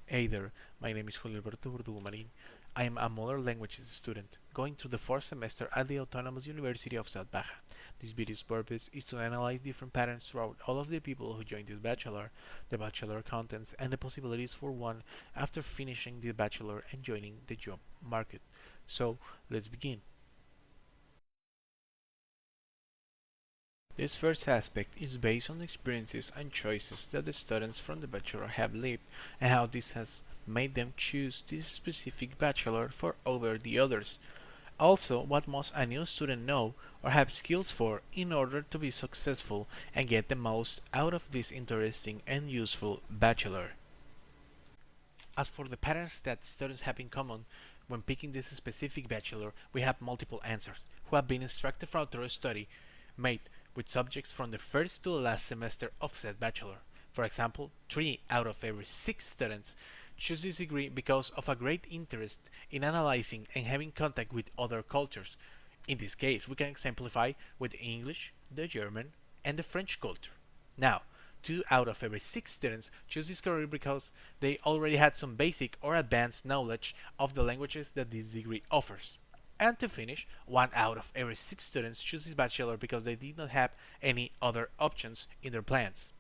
Hey there, my name is Julio Verdugo. I am a modern languages student going through the fourth semester at the Autonomous University of South Baja. This video's purpose is to analyze different patterns throughout all of the people who joined this bachelor, the bachelor contents, and the possibilities for one after finishing the bachelor and joining the job market. So, let's begin. This first aspect is based on the experiences and choices that the students from the bachelor have lived and how this has made them choose this specific bachelor for over the others. Also, what must a new student know or have skills for in order to be successful and get the most out of this interesting and useful bachelor. As for the patterns that students have in common when picking this specific bachelor, we have multiple answers who have been instructed from thorough study made with subjects from the first to the last semester of said bachelor. For example, 3 out of every 6 students choose this degree because of a great interest in analyzing and having contact with other cultures. In this case, we can exemplify with English, the German, and the French culture. Now, 2 out of every 6 students choose this career because they already had some basic or advanced knowledge of the languages that this degree offers. And to finish, 1 out of every 6 students choose this bachelor because they did not have any other options in their plans.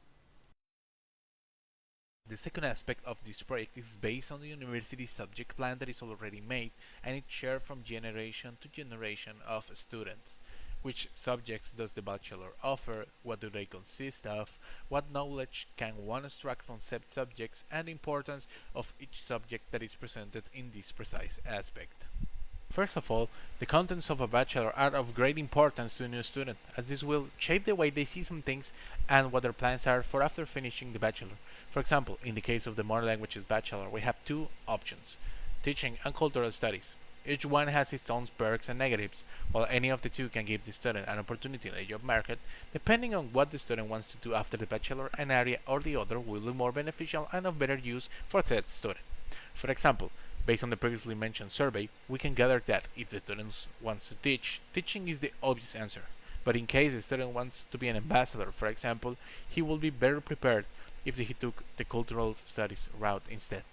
The second aspect of this project is based on the university subject plan that is already made and it's shared from generation to generation of students. Which subjects does the bachelor offer? What do they consist of? What knowledge can one extract from said subjects? And the importance of each subject that is presented in this precise aspect. First of all, the contents of a bachelor are of great importance to a new student, as this will shape the way they see some things and what their plans are for after finishing the bachelor. For example, in the case of the modern languages bachelor, we have two options: teaching and cultural studies. Each one has its own perks and negatives, while any of the two can give the student an opportunity in the job market. Depending on what the student wants to do after the bachelor, an area or the other will be more beneficial and of better use for said student. For example, based on the previously mentioned survey, we can gather that if the student wants to teach, teaching is the obvious answer. But in case the student wants to be an ambassador, for example, he will be better prepared if he took the cultural studies route instead.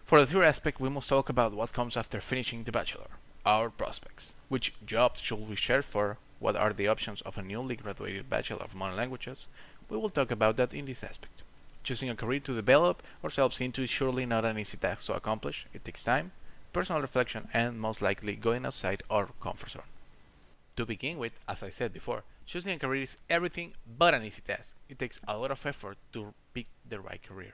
For the third aspect, we must talk about what comes after finishing the bachelor, our prospects. Which jobs should we share for? What are the options of a newly graduated Bachelor of Modern Languages? We will talk about that in this aspect. Choosing a career to develop ourselves into is surely not an easy task to accomplish. It takes time, personal reflection, and most likely going outside our comfort zone. To begin with, as I said before, choosing a career is everything but an easy task. It takes a lot of effort to pick the right career.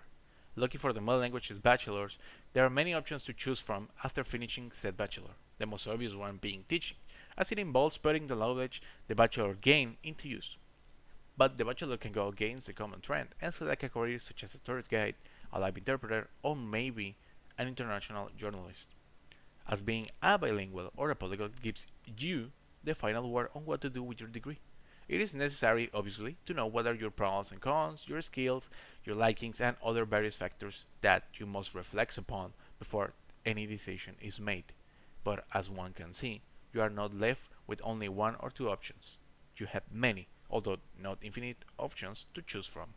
Lucky for the modern languages bachelors, there are many options to choose from after finishing said bachelor, the most obvious one being teaching, as it involves putting the knowledge the bachelor gained into use. But the bachelor can go against the common trend and select a career such as a tourist guide, a live interpreter, or maybe an international journalist, as being a bilingual or a polyglot gives you the final word on what to do with your degree. It is necessary, obviously, to know what are your pros and cons, your skills, your likings, and other various factors that you must reflect upon before any decision is made. But as one can see, you are not left with only one or two options. You have many, although not infinite, options to choose from.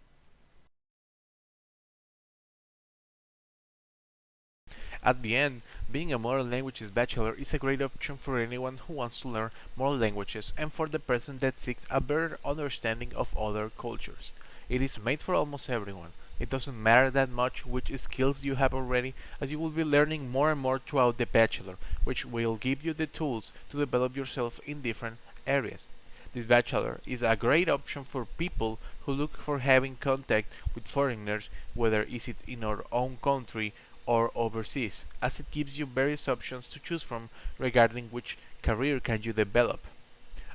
At the end, being a modern languages bachelor is a great option for anyone who wants to learn more languages and for the person that seeks a better understanding of other cultures. It is made for almost everyone. It doesn't matter that much which skills you have already, as you will be learning more and more throughout the bachelor, which will give you the tools to develop yourself in different areas. This bachelor is a great option for people who look for having contact with foreigners, whether is it in our own country or overseas, as it gives you various options to choose from regarding which career can you develop.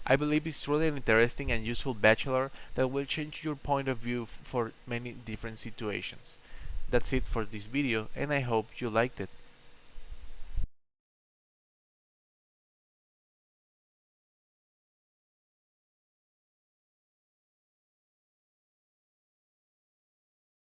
I believe it's truly an interesting and useful bachelor that will change your point of view for many different situations. That's it for this video and I hope you liked it.